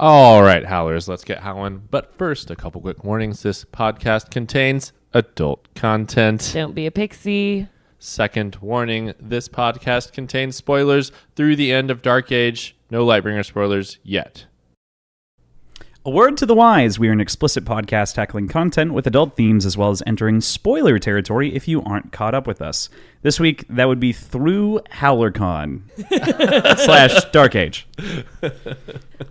All right, howlers, let's get howling. But first, a couple quick warnings. This podcast contains adult content. Don't be a pixie. Second warning, this podcast contains spoilers through the end of Dark Age. No Lightbringer spoilers yet. A word to the wise, we are an explicit podcast tackling content with adult themes as well as entering spoiler territory if you aren't caught up with us. This week, that would be through HowlerCon / Dark Age.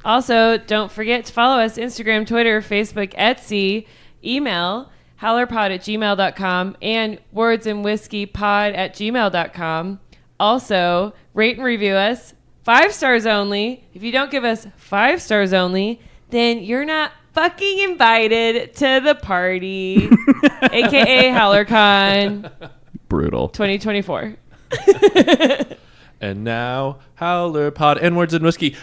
Also, don't forget to follow us Instagram, Twitter, Facebook, Etsy, email HowlerPod@gmail.com and wordsandwhiskeypod@gmail.com. Also, rate and review us 5 stars only. If you don't give us 5 stars only, then you're not fucking invited to the party, aka HowlerCon Brutal. 2024. And now, HowlerPod and Words and Whiskey.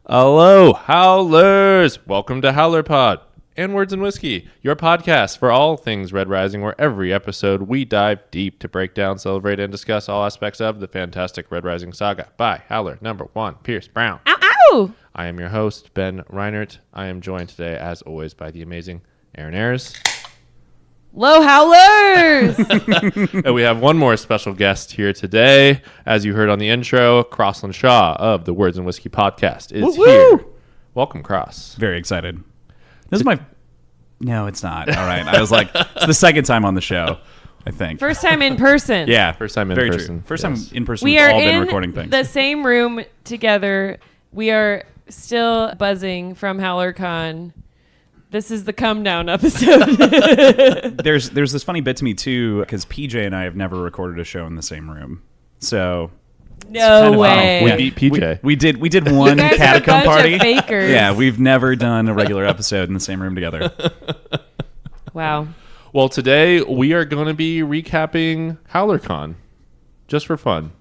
Hello, howlers! Welcome to HowlerPod and Words and Whiskey, your podcast for all things Red Rising, where every episode we dive deep to break down, celebrate, and discuss all aspects of the fantastic Red Rising saga by Howler number 1, Pierce Brown. Ow, ow! I am your host, Ben Reinert. I am joined today, as always, by the amazing Aaron Ayers. Low howlers! And we have one more special guest here today. As you heard on the intro, Crossland Shaw of the Words and Whiskey podcast is here. Welcome, Cross. Very excited. This is my... No, it's not. All right. I was like, it's the second time on the show, I think. First time in person. Yeah. First time in very person. True. First Yes. time in person. We We've are all been in recording things. the same room together. We are still buzzing from HowlerCon. This is the come down episode. There's this funny bit to me, too, because PJ and I have never recorded a show in the same room. So... No way. We beat PJ. We did one You guys are a catacomb bunch party. of fakers. Yeah, we've never done a regular episode in the same room together. Wow. Well, today we are going to be recapping HowlerCon, just for fun.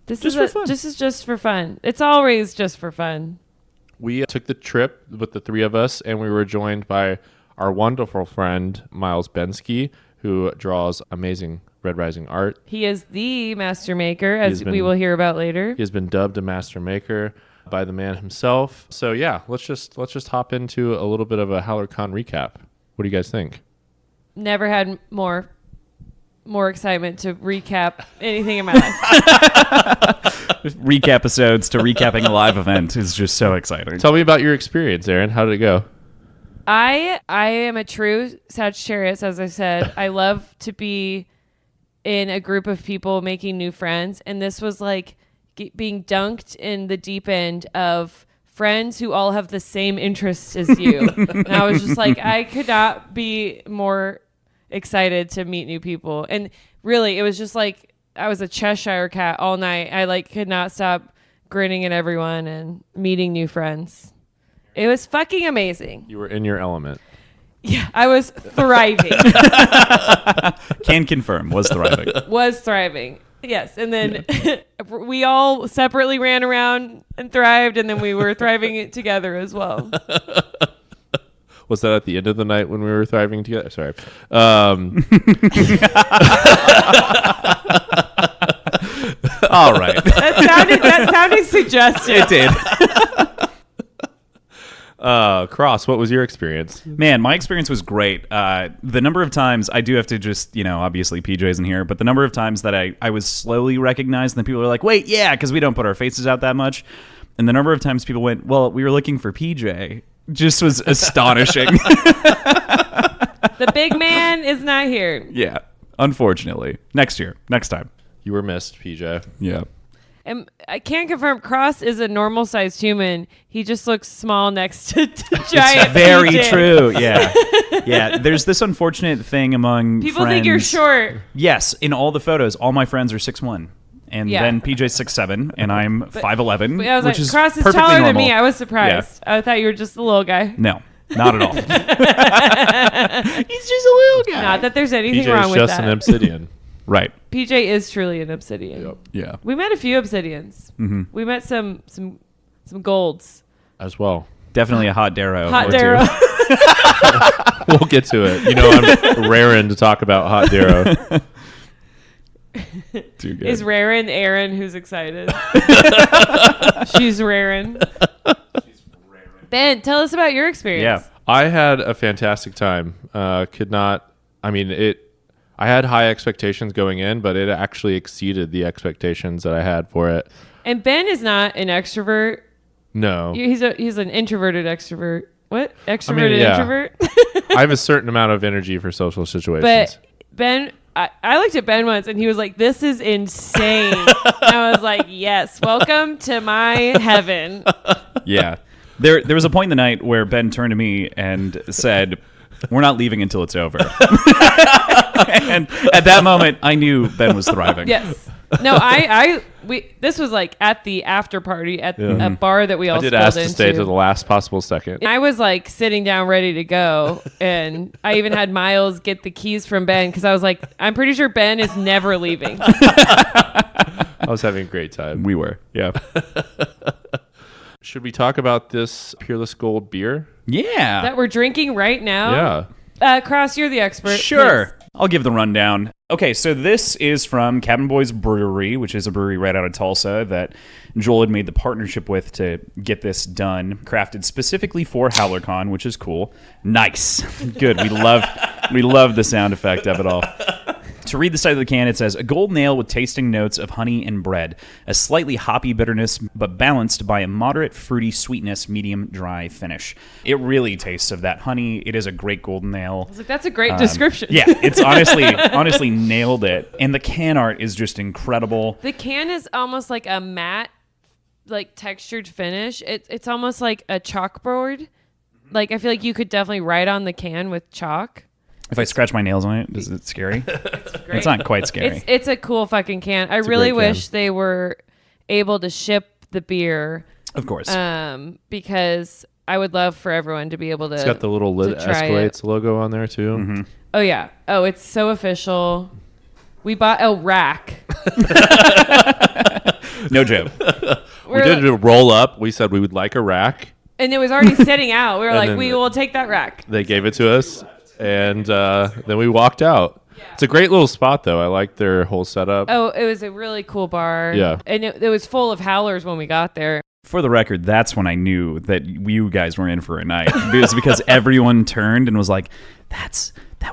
This Just is for fun. This is just for fun. It's always just for fun. We took the trip with the three of us, and we were joined by our wonderful friend, Miles Bensky, who draws amazing Red Rising art. He is the master maker, as been- we will hear about later. He has been dubbed a master maker by the man himself. So yeah, let's just hop into a little bit of a HowlerCon recap. What do you guys think? Never had more excitement to recap anything in my life. Recap episodes to recapping a live event is just so exciting. Tell me about your experience, Aaron. How did it go? I am a true Sagittarius, as I said. I love to be in a group of people making new friends, and this was like being dunked in the deep end of friends who all have the same interests as you. And I was just like, I could not be more excited to meet new people. And really, it was just like I was a Cheshire cat all night. I like could not stop grinning at everyone and meeting new friends. It was fucking amazing. You were in your element. Yeah, I was thriving. Can confirm, was thriving. Was thriving. Yes. And then we all separately ran around and thrived, and then we were thriving together as well. Was that at the end of the night when we were thriving together? Sorry. All right. That sounded suggestive. It did. Cross, what was your experience? Man, my experience was great. The number of times, I do have to just, obviously PJ's in here, but the number of times that I was slowly recognized and then people were like, wait, yeah, because we don't put our faces out that much. And the number of times people went, well, we were looking for PJ, just was astonishing. The big man is not here. Yeah, unfortunately. Next time. You were missed, PJ. Yeah. And I can't confirm Cross is a normal sized human. He just looks small next to giant. It's very PJ. true. Yeah. Yeah. There's this unfortunate thing among People friends. think you're short. Yes. In all the photos, all my friends are 6'1". And Yeah. then PJ's 6'7", and I'm 5'11", I was which like, is Cross is perfectly taller normal. than me. I was surprised. I thought you were just a little guy. No. Not at all. He's just a little guy. Not that there's anything PJ wrong is with just that. an obsidian. Right. PJ is truly an obsidian. Yep. Yeah. We met a few obsidians. Mm-hmm. We met some golds. As well. Definitely a hot darrow. Hot or two. darrow. We'll get to it. You know, I'm raring to talk about hot darrow. Too good. Is Raren Aaron who's excited? She's Raren. Ben, tell us about your experience. Yeah. I had a fantastic time. I had high expectations going in, but it actually exceeded the expectations that I had for it. And Ben is not an extrovert. No. He's an introverted extrovert. What? Extroverted yeah. introvert? I have a certain amount of energy for social situations. But Ben, I looked at Ben once and he was like, "This is insane." And I was like, "Yes, welcome to my heaven." Yeah. There was a point in the night where Ben turned to me and said, "We're not leaving until it's over." And at that moment, I knew Ben was thriving. Yes. No, this was like at the after party at a bar that we all I did spilled ask to into. stay to the last possible second. I was like sitting down ready to go, and I even had Miles get the keys from Ben because I was like, I'm pretty sure Ben is never leaving. I was having a great time. We were. Yeah. Should we talk about this Peerless Gold beer? Yeah. That we're drinking right now. Yeah. Cross, you're the expert. Sure. Please. I'll give the rundown. Okay, so this is from Cabin Boys Brewery, which is a brewery right out of Tulsa that Joel had made the partnership with to get this done, crafted specifically for HowlerCon, which is cool. Nice. Good. We love the sound effect of it all. To read the side of the can, it says, "A golden ale with tasting notes of honey and bread, a slightly hoppy bitterness, but balanced by a moderate fruity sweetness, medium dry finish." It really tastes of that honey. It is a great golden ale. I was like, that's a great description. Yeah, it's honestly nailed it. And the can art is just incredible. The can is almost like a matte, like textured finish. It's almost like a chalkboard. Like I feel like you could definitely write on the can with chalk. If I scratch my nails on it, is it scary? It's not quite scary. It's a cool fucking can. I really wish they were able to ship the beer. Of course. Because I would love for everyone to be able to. It's got the little Lit Escalates logo on there too. Mm-hmm. Oh yeah. Oh, it's so official. We bought a rack. No joke. We did a roll up. We said we would like a rack. And it was already sitting out. We were like, then we will take that rack. They gave it to us, and then we walked out. It's a great little spot, though. I like their whole setup. Oh, it was a really cool bar. Yeah. And it was full of howlers when we got there. For the record, that's when I knew that you guys were in for a night. It was because everyone turned and was like,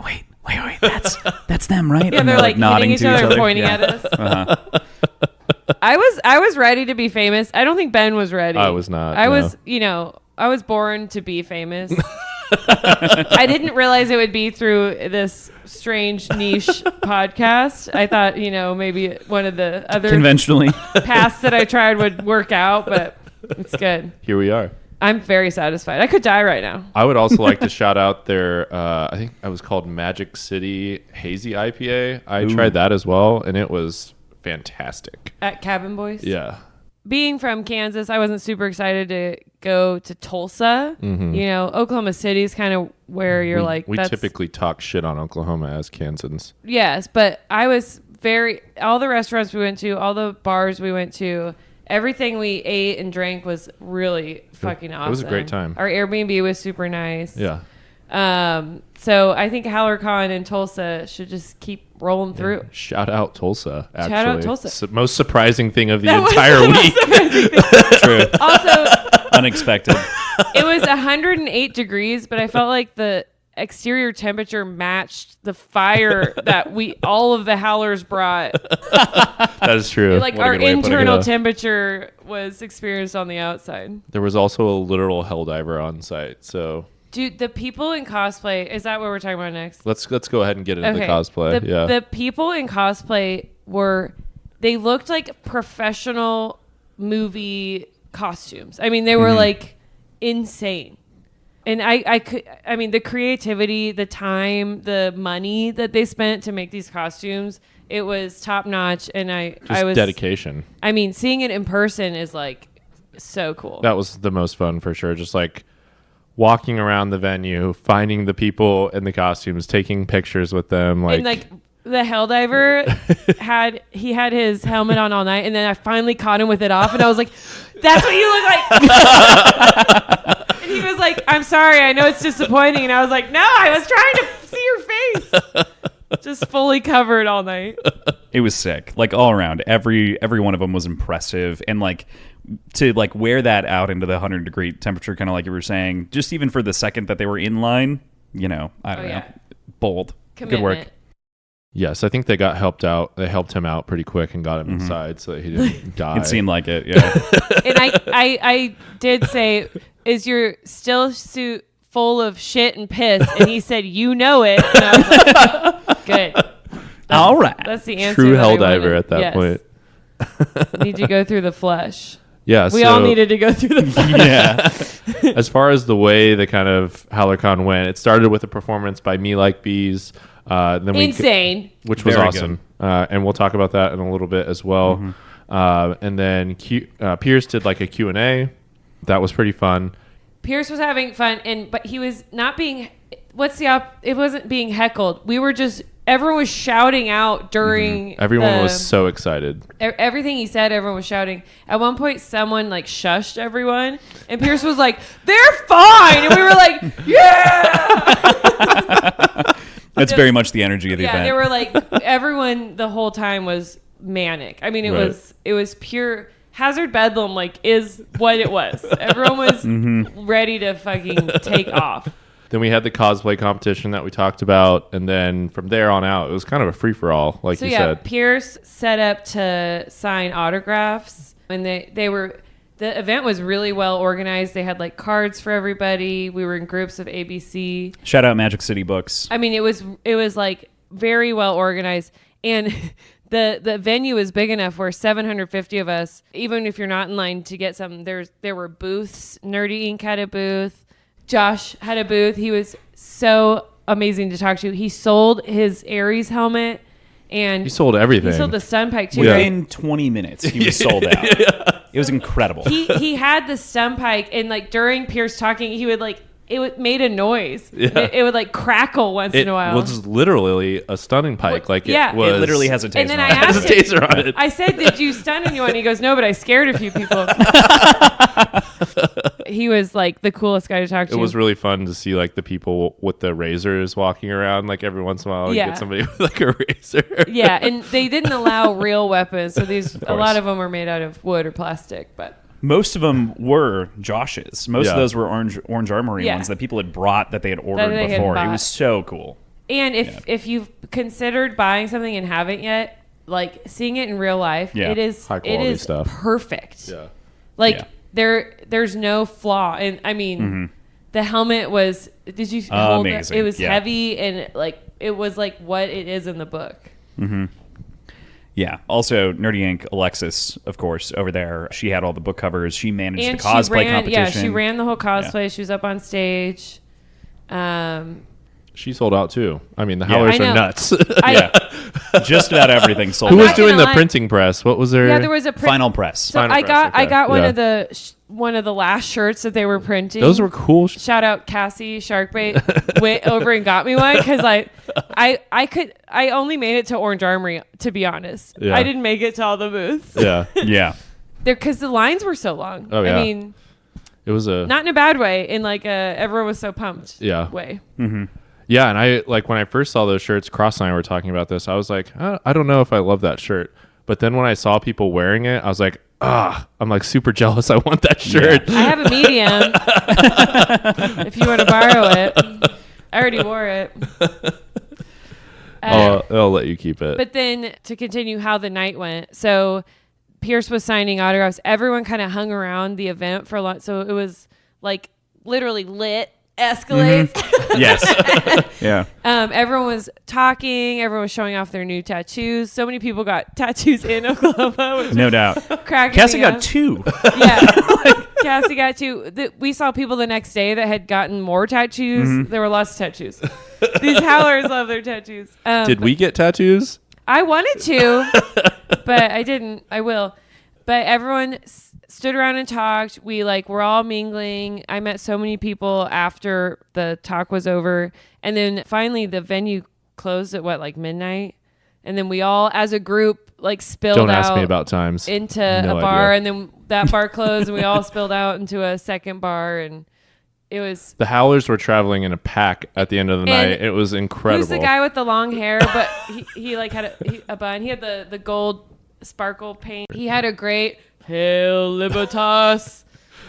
wait, that's them, right? Yeah, and they're like nodding hitting each to other, pointing Yeah. at us. Uh-huh. I was ready to be famous. I don't think Ben was ready. I was not, I no. was, I was born to be famous. I didn't realize it would be through this strange niche podcast. I thought, maybe one of the other Conventionally. paths that I tried would work out, but it's good. Here we are. I'm very satisfied. I could die right now. I would also like to shout out their, I think it was called Magic City Hazy IPA. I tried that as well, and it was fantastic. At Cabin Boys? Yeah. Being from Kansas, I wasn't super excited to go to Tulsa. Oklahoma City is kind of where you're We that's, typically talk shit on Oklahoma as Kansans. Yes, but I was all the restaurants we went to, all the bars we went to, everything we ate and drank was really fucking awesome. It was a great time. Our Airbnb was super nice. Yeah. So I think HowlerCon in Tulsa should just keep rolling through. Shout out Tulsa, actually. Shout out Tulsa. Most surprising thing of the That was entire the most week. surprising thing. True. Also, Unexpected. it was 108 degrees, but I felt like the exterior temperature matched the fire that all of the howlers brought. That is true. Like What a our good way of putting it internal up. temperature was experienced on the outside. There was also a literal helldiver on site, so Dude, the people in cosplay, is that what we're talking about next? let's go ahead and get into the cosplay. The people in cosplay they looked like professional movie costumes. I mean, they were like insane. And the creativity, the time, the money that they spent to make these costumes, it was top notch. And I was dedication. I mean, seeing it in person is like so cool. That was the most fun for sure. Just like walking around the venue, finding the people in the costumes, taking pictures with them. And like the Helldiver had his helmet on all night, and then I finally caught him with it off, and I was like, "That's what you look like." And he was like, "I'm sorry, I know it's disappointing," and I was like, "No, I was trying to see your face." Just fully covered all night. It was sick, like all around. Every one of them was impressive, and like to like wear that out into the 100-degree temperature, kind of like you were saying, just even for the second that they were in line, I don't know, bold, Commitment. good work. Yes, I think they got helped out. They helped him out pretty quick and got him inside so that he didn't die. It seemed like it, yeah. And I did say, "Is your still suit full of shit and piss?" And he said, "You know it." And I was like, good. All right. That's the answer. True that I Helldiver wanted. at that Yes. point. Need to go through the flesh. Yeah, We all needed to go through the flesh. Yeah. As far as the way the kind of HowlerCon went, it started with a performance by Me Like Bees. Then Insane. which was Very awesome. And we'll talk about that in a little bit as well. And then Pierce did like a Q&A. That was pretty fun. Pierce was having fun, but he was not being. It wasn't being heckled. We were just. Everyone was shouting out during. Everyone was so excited. Everything he said, everyone was shouting. At one point, someone like shushed everyone, and Pierce was like, "They're fine," and we were like, "Yeah." That's very much the energy of the event. Yeah, they were like everyone the whole time was manic. I mean, it was pure Hazard Bedlam. Like, is what it was. Everyone was ready to fucking take off. Then we had the cosplay competition that we talked about, and then from there on out, it was kind of a free for all, like you said. Pierce set up to sign autographs, and the event was really well organized. They had like cards for everybody. We were in groups of ABC. Shout out Magic City Books. I mean, it was like very well organized, and the venue is big enough where 750 of us, even if you're not in line to get something, there were booths. Nerdy Inc. had a booth. Josh had a booth. He was so amazing to talk to. He sold his Ares helmet, and He sold everything. he sold the stun pike too. Within 20 minutes, he was sold out. It was incredible. He had the stun pike, and like during Pierce talking, he would like made a noise. Yeah. It would like crackle once in a while. It was literally a stunning pike. Like yeah. it was. It literally has a taser And then on I it. asked has a taser on it. I said, "Did you stun anyone?" He goes, "No, but I scared a few people." He was like the coolest guy to talk to. It was really fun to see like the people with the razors walking around. Like every once in a while, you get somebody with like a razor. Yeah, and they didn't allow real weapons, so a lot course. of them were made out of wood or plastic. But Most of them were Josh's. Most of those were Orange Armory Yeah. ones that people had brought that they had ordered they had before. It bought. was so cool. and if you've considered buying something and haven't yet, like seeing it in real life, Yeah. it is High quality stuff. perfect. Yeah. Like Yeah. there's no flaw, and I mean, the helmet was. Did you hold it? Amazing. It was Yeah. heavy, and like it was like what it is in the book. Yeah. Also, Nerdy Inc. Alexis, of course, over there. She had all the book covers. She managed And the cosplay she ran, competition. yeah, she ran the whole cosplay. She was up on stage. She sold out too. I mean, the Howlers I know. are nuts. Yeah. Just about everything sold Who out. was not doing gonna the lie. printing press? What was there? Yeah, there was a Final press. So Final I press, got okay. one Yeah. of the last shirts that they were printing. Those were cool. Shout out Cassie Sharkbait went over and got me one because I only made it to Orange Armory, to be honest. Yeah. I didn't make it to all the booths. Yeah. Yeah. Because the lines were so long. Oh, yeah. I mean, It was a not in a bad way, in like a everyone was so pumped way. Yeah, and I like when I first saw those shirts, Cross and I were talking about this. I was like, I don't know if I love that shirt. But then when I saw people wearing it, I was like, I'm like super jealous. I want that shirt. I have a medium. If you want to borrow it. I already wore it. I'll let you keep it. But then to continue how the night went. So Pierce was signing autographs. Everyone kind of hung around the event for a lot. So it was like literally lit escalades. Yes. Yeah. Everyone was talking. Everyone was showing off their new tattoos. So many people got tattoos in Oklahoma. Which No is doubt. cracking Cassie me got up. 2. Yeah. Cassie got 2. We saw people the next day that had gotten more tattoos. There were lots of tattoos. These howlers love their tattoos. Did we get tattoos? I wanted to, but I didn't. I will. But everyone stood around and talked. We were all mingling. I met so many people after the talk was over. And then finally the venue closed at midnight. And then we all as a group spilled Don't out ask me about times. into No a bar. idea. And then that bar closed and we all spilled out into a second bar. And it was... The Howlers were traveling in a pack at the end of the night. It was incredible. Who's the guy with the long hair? But he had a bun. He had the gold sparkle paint. He had a great Hail Libertas.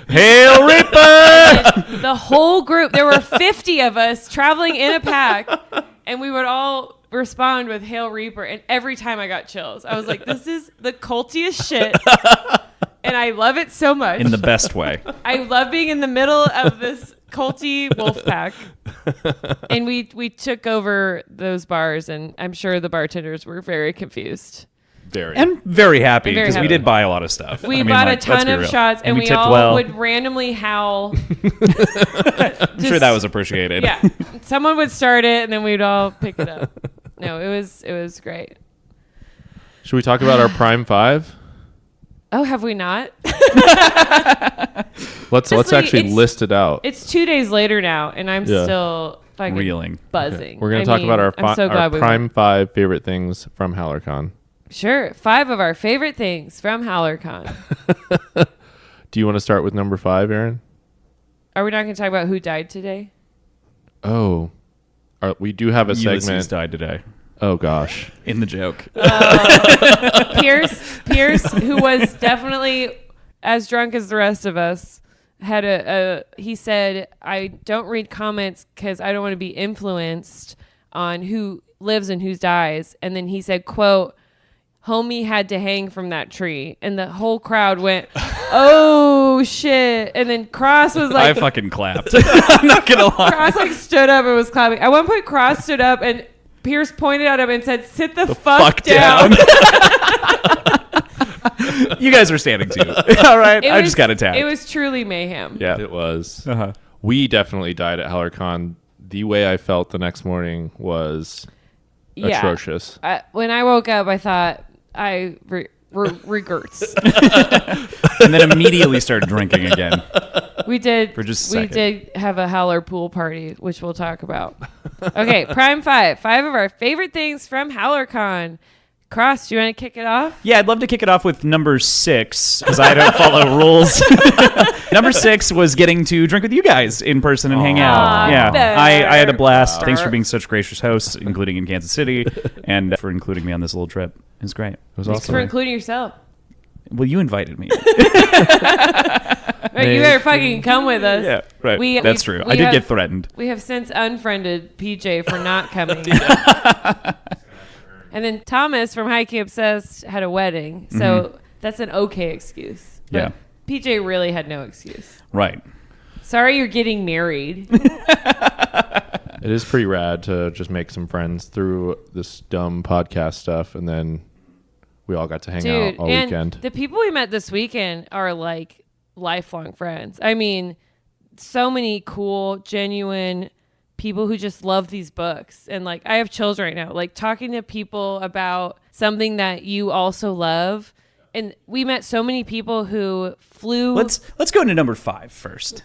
Hail Reaper! The whole group, there were 50 of us traveling in a pack, and we would all respond with Hail Reaper. And every time I got chills, I was like, this is the cultiest shit. And I love it so much. In the best way. I love being in the middle of this culty wolf pack. And we took over those bars, and I'm sure the bartenders were very confused. And very happy Very because we happy. did buy a lot of stuff. We bought a ton of shots, and we tipped all well. would randomly howl. I'm sure that was appreciated. Yeah, someone would start it, and then we'd all pick it up. No, it was great. Should we talk about our Prime 5? Oh, have we not? Let's Honestly, actually it's- list it out. It's 2 days later now, and I'm Yeah. still fucking Reeling. buzzing. We're going I to talk mean, about I'm so our glad we Prime went. 5 favorite things from HowlerCon. Sure, 5 of our favorite things from HowlerCon. Do you want to start with number 5, Aaron? Are we not going to talk about who died today? Oh, we do have a Ulysses segment. died today. Oh gosh. In the joke. Pierce, who was definitely as drunk as the rest of us, had he said, I don't read comments because I don't want to be influenced on who lives and who dies. And then he said, quote, homie had to hang from that tree. And the whole crowd went, oh shit. And then Cross was I like, fucking clapped. I'm not going to lie. Cross stood up and was clapping. At one point, Cross stood up and Pierce pointed at him and said, sit the fuck down. You guys are standing too. All right. I just got attacked. It was truly mayhem. Yeah. It was. Uh-huh. We definitely died at HowlerCon. The way I felt the next morning was atrocious. When I woke up, I thought I regrets. And then immediately started drinking again. We did. For just a we second. did have a Howler pool party, which we'll talk about. Okay, Prime 5. 5 of our favorite things from HowlerCon. Cross, do you want to kick it off? Yeah, I'd love to kick it off with number 6 because I don't follow rules. Number 6 was getting to drink with you guys in person and hang out. Aw, Yeah, there. I had a blast. Thanks for There. being such gracious hosts, including in Kansas City, and for including me on this little trip. It was great. It was Thanks for awesome. including yourself. Well, you invited me. Right, you better fucking come with us. Yeah, right. We- That's we- true. we I did have- get threatened. We have since unfriended PJ for not coming. And then Thomas from High Key Obsessed had a wedding. So that's an okay excuse. But Yeah. PJ really had no excuse. Right. Sorry you're getting married. It is pretty rad to just make some friends through this dumb podcast stuff, and then we all got to hang out Dude, all and weekend. the people we met this weekend are like lifelong friends. I mean, so many cool, genuine people who just love these books. And like, I have chills right now, like talking to people about something that you also love. And we met so many people who flew Let's go into number 5 first.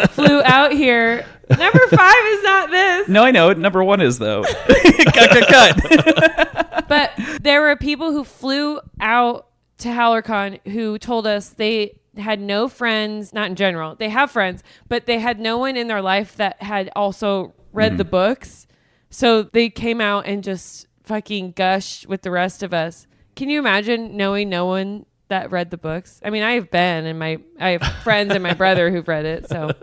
flew out here. Number 5 is not this. No, I know. Number 1 is, though. cut. But there were people who flew out to HowlerCon who told us they had no friends, not in general. They have friends, but they had no one in their life that had also read the books. So they came out and just fucking gushed with the rest of us. Can you imagine knowing no one that read the books? I mean, I have Ben and I have friends and my brother who've read it. So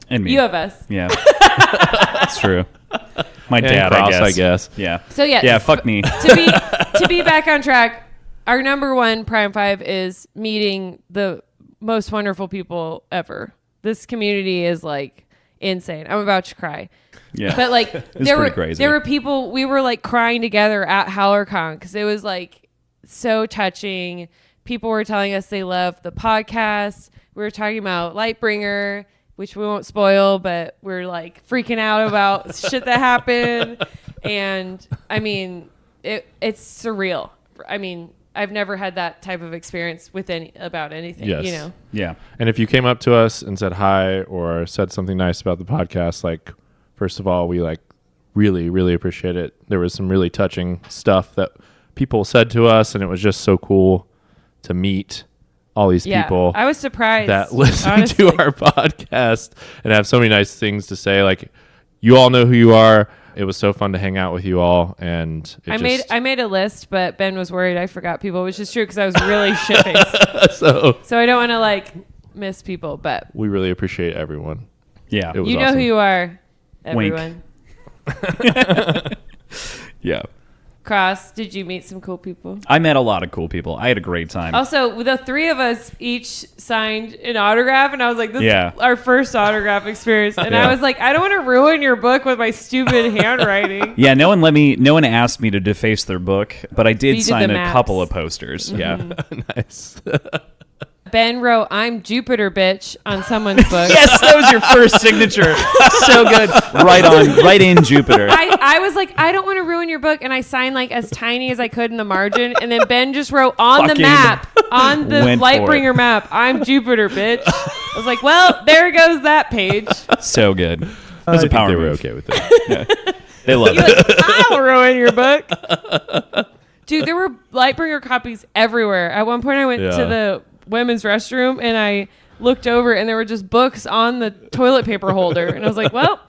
And me. you have us. Yeah. That's true. My And dad, Cross, I I guess. guess. Yeah. So yes, Yeah, fuck me. to be back on track, our number 1 Prime 5 is meeting the most wonderful people ever. This community is like insane. I'm about to cry. Yeah. But like there pretty crazy. were people, we were like crying together at HowlerCon because it was like so touching. People were telling us they love the podcast. We were talking about Lightbringer, which we won't spoil, but we're like freaking out about shit that happened. And I mean, it's surreal. I mean, I've never had that type of experience with about anything. Yes. You know. Yeah. And if you came up to us and said hi or said something nice about the podcast, like, first of all, we like really, really appreciate it. There was some really touching stuff that people said to us, and it was just so cool to meet all these people. I was surprised that listen honestly. to our podcast and have so many nice things to say. Like, you all know who you are. It was so fun to hang out with you all, and I made a list, but Ben was worried I forgot people, which is true because I was really shit-faced. So I don't want to like miss people, but we really appreciate everyone. Yeah. It was you know awesome. who you are, Wink. everyone. Yeah. Cross, did you meet some cool people? I met a lot of cool people. I had a great time. Also, the three of us each signed an autograph, and I was like, this is our first autograph experience. And I was like, I don't want to ruin your book with my stupid handwriting. Yeah, no one asked me to deface their book, but I did You did sign the a maps. couple of posters. Yeah. Nice. Ben wrote, I'm Jupiter, bitch, on someone's book. Yes, that was your first signature. So good. Right in Jupiter. I was like, I don't want to ruin your book, and I signed like as tiny as I could in the margin, and then Ben just wrote on the Fucking map, on the went for Lightbringer map, I'm Jupiter, bitch. I was like, well, there goes that page. So good. It I was a think power they were move. okay with it. They loved You're it. like, I'll ruin your book. Dude, there were Lightbringer copies everywhere. At one point, I went to the women's restroom, and I looked over, and there were just books on the toilet paper holder. And I was like, well,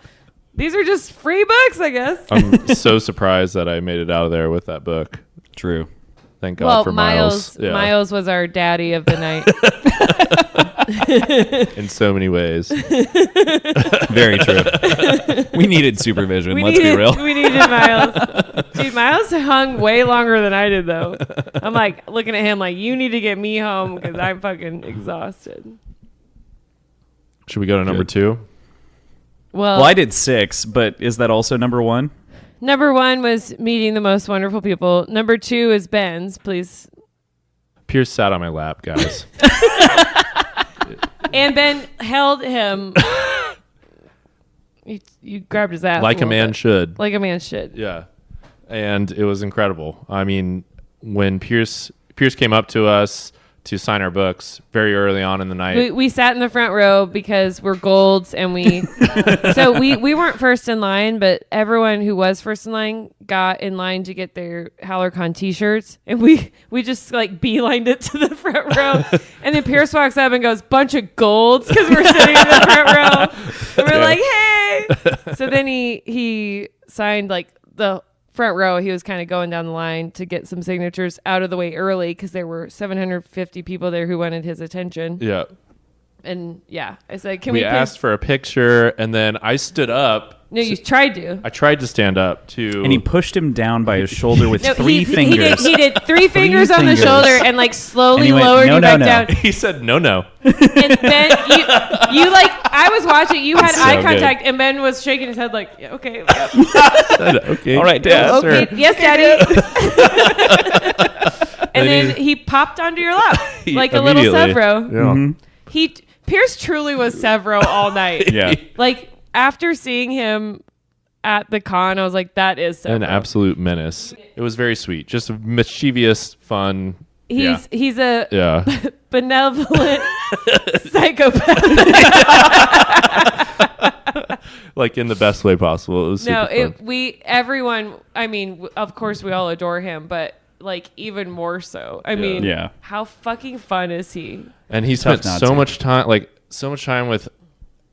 these are just free books, I guess. I'm so surprised that I made it out of there with that book. True. Thank God Well, for Miles. Yeah. Miles was our daddy of the night. In so many ways. Very true. We needed supervision. Let's be real. We needed Miles. Dude, Miles hung way longer than I did, though. I'm like looking at him like, you need to get me home because I'm fucking exhausted. Should we go to number 2? Well, I did 6, but is that also number 1? Number 1 was meeting the most wonderful people. Number 2 is Ben's. Please. Pierce sat on my lap, guys. And Ben held him. You grabbed his ass. Like a man should. Like a man should. Yeah. And it was incredible. I mean, when Pierce came up to us to sign our books very early on in the night. We sat in the front row because we're golds, and we weren't first in line, but everyone who was first in line got in line to get their HowlerCon t-shirts, and we just like beelined it to the front row. And then Pierce walks up and goes, bunch of golds, because we're sitting in the front row, and we're like, hey. So then he signed like the front row. He was kind of going down the line to get some signatures out of the way early because there were 750 people there who wanted his attention. Yeah. And yeah, I said, can we We asked for a picture, and then I stood up. No, you tried to. I tried to stand up to. And he pushed him down by his should with No, three fingers. He did three fingers on the fingers. shoulder and like slowly And he went, lowered "No, you no, back no." down. He said, no. And Ben, you like, I was watching. You had So eye good. contact, and Ben was shaking his head like, yeah, okay, yep. Okay. All right, Dad. Yes, sir. Yes, Daddy. And then he popped onto your lap like a little Immediately. Severo. Yeah. Pierce truly was Severo all night. Yeah. Like after seeing him at the con, I was like, that is Severo. An absolute menace. It was very sweet. Just a mischievous, fun. He's a Yeah. benevolent psychopath. Like in the best way possible. It was super fun. Everyone, I mean, of course we all adore him, but like even more so. I mean, Yeah. how fucking fun is he? And he Tough spent not so to. much time with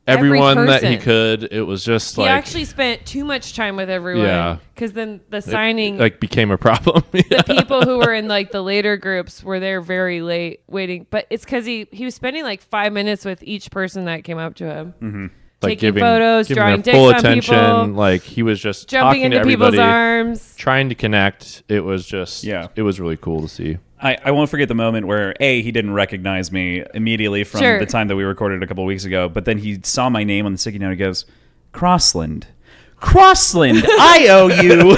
Every everyone that he person. could. It was just He like actually spent too much time with everyone. Yeah. Because then the signing, like became a problem. the people who were in like the later groups were there very late waiting. But it's because he was spending like 5 minutes with each person that came up to him. Mm-hmm. Like Taking photos, giving drawing their full dicks on attention. people, Like he was just jumping talking into to people's everybody, arms. trying to connect. It was just It was really cool to see. I won't forget the moment where he didn't recognize me immediately from Sure. the time that we recorded a couple weeks ago, but then he saw my name on the sticky note and goes, Crossland, I owe you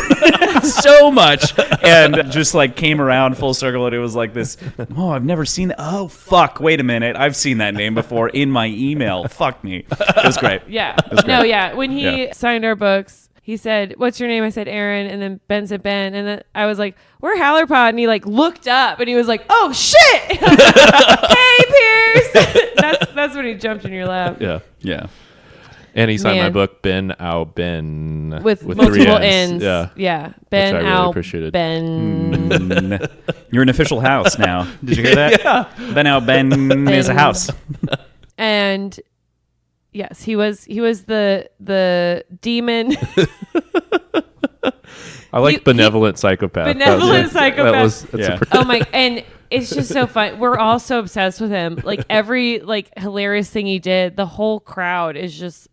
so much, and just like came around full circle, and it was like this. Oh, I've never seen that. Oh, fuck! Wait a minute, I've seen that name before in my email. Fuck me. It was great. Yeah. was great. No, yeah. When he signed our books, he said, "What's your name?" I said, "Aaron." And then Ben said, "Ben." And then I was like, "We're HowlerPod." And he like looked up and he was like, "Oh shit!" Hey, Pierce. That's when he jumped in your lap. Yeah. Yeah. And he signed my Man. book, Ben Ow Ben. With three multiple N's. N's. Yeah. Ben I really Al appreciated. Ben. You're an official house now. Did you hear that? Yeah. Ben out Ben is a house. And yes, he was the demon. I like He- benevolent psychopath. Benevolent psychopath. That's Yeah. a Oh my! And it's just so fun. We're all so obsessed with him. Like every like hilarious thing he did, the whole crowd is just.